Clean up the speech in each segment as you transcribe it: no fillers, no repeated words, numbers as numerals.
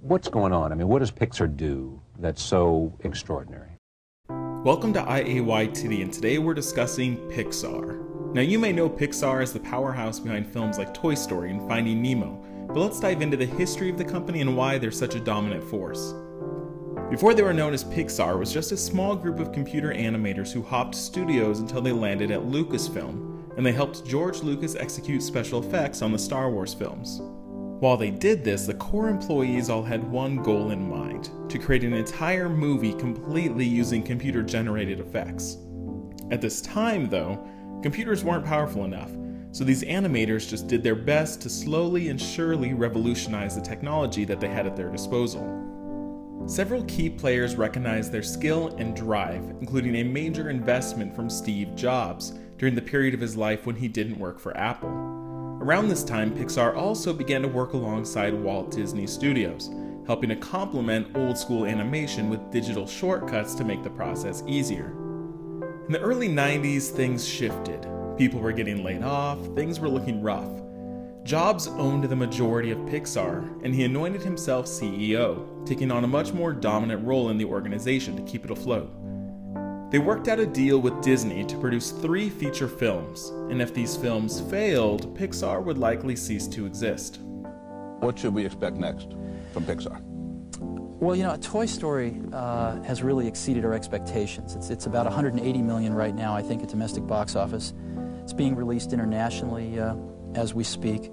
What's going on? I mean, what does Pixar do that's so extraordinary? Welcome to IAYTD, and today we're discussing Pixar. Now, you may know Pixar as the powerhouse behind films like Toy Story and Finding Nemo, but let's dive into the history of the company and why they're such a dominant force. Before they were known as Pixar, was just a small group of computer animators who hopped studios until they landed at Lucasfilm, and they helped George Lucas execute special effects on the Star Wars films. While they did this, the core employees all had one goal in mind: to create an entire movie completely using computer-generated effects. At this time, though, computers weren't powerful enough, so these animators just did their best to slowly and surely revolutionize the technology that they had at their disposal. Several key players recognized their skill and drive, including a major investment from Steve Jobs during the period of his life when he didn't work for Apple. Around this time, Pixar also began to work alongside Walt Disney Studios, helping to complement old-school animation with digital shortcuts to make the process easier. In the early 90s, things shifted. People were getting laid off, things were looking rough. Jobs owned the majority of Pixar, and he anointed himself CEO, taking on a much more dominant role in the organization to keep it afloat. They worked out a deal with Disney to produce 3 feature films, and if these films failed, Pixar would likely cease to exist. What should we expect next from Pixar? Well, you know, Toy Story has really exceeded our expectations. It's about $180 million right now, I think, at domestic box office. It's being released internationally as we speak.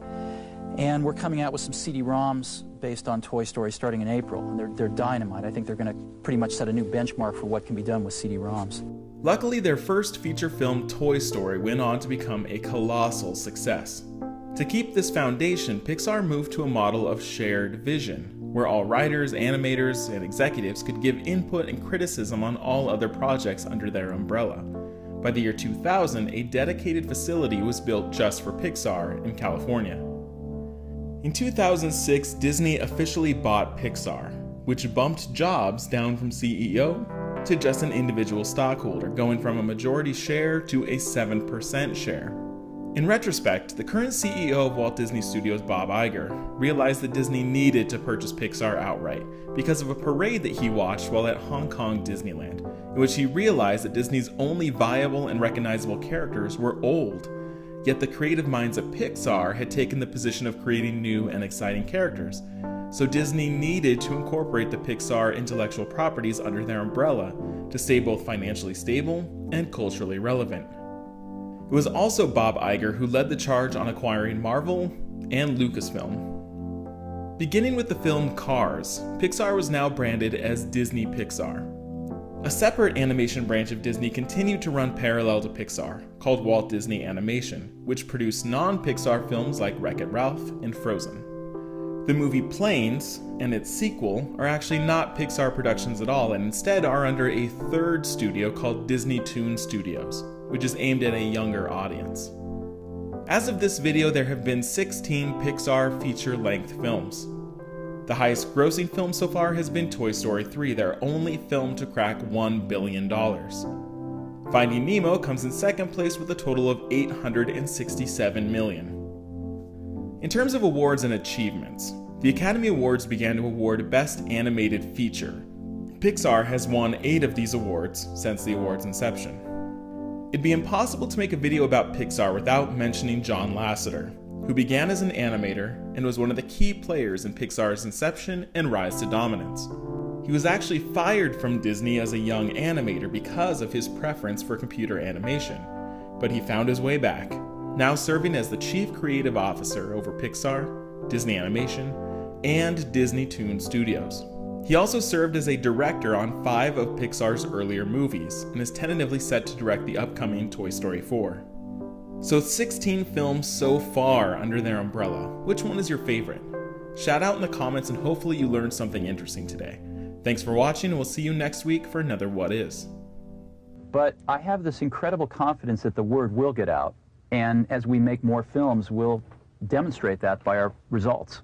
And we're coming out with some CD-ROMs based on Toy Story starting in April. And they're dynamite. I think they're going to pretty much set a new benchmark for what can be done with CD-ROMs. Luckily, their first feature film, Toy Story, went on to become a colossal success. To keep this foundation, Pixar moved to a model of shared vision, where all writers, animators, and executives could give input and criticism on all other projects under their umbrella. By the year 2000, a dedicated facility was built just for Pixar in California. In 2006, Disney officially bought Pixar, which bumped Jobs down from CEO to just an individual stockholder, going from a majority share to a 7% share. In retrospect, the current CEO of Walt Disney Studios, Bob Iger, realized that Disney needed to purchase Pixar outright because of a parade that he watched while at Hong Kong Disneyland, in which he realized that Disney's only viable and recognizable characters were old. Yet the creative minds at Pixar had taken the position of creating new and exciting characters, so Disney needed to incorporate the Pixar intellectual properties under their umbrella to stay both financially stable and culturally relevant. It was also Bob Iger who led the charge on acquiring Marvel and Lucasfilm. Beginning with the film Cars, Pixar was now branded as Disney Pixar. A separate animation branch of Disney continued to run parallel to Pixar, called Walt Disney Animation, which produced non-Pixar films like Wreck-It Ralph and Frozen. The movie Planes and its sequel are actually not Pixar productions at all, and instead are under a third studio called Disney Toon Studios, which is aimed at a younger audience. As of this video, there have been 16 Pixar feature-length films. The highest grossing film so far has been Toy Story 3, their only film to crack $1 billion. Finding Nemo comes in second place with a total of $867 million. In terms of awards and achievements, the Academy Awards began to award Best Animated Feature. Pixar has won 8 of these awards since the award's inception. It'd be impossible to make a video about Pixar without mentioning John Lasseter, who began as an animator and was one of the key players in Pixar's inception and rise to dominance. He was actually fired from Disney as a young animator because of his preference for computer animation, but he found his way back, now serving as the Chief Creative Officer over Pixar, Disney Animation, and Disney Toon Studios. He also served as a director on 5 of Pixar's earlier movies and is tentatively set to direct the upcoming Toy Story 4. So 16 films so far under their umbrella. Which one is your favorite? Shout out in the comments and hopefully you learned something interesting today. Thanks for watching, and we'll see you next week for another What Is. But I have this incredible confidence that the word will get out, and as we make more films, we'll demonstrate that by our results.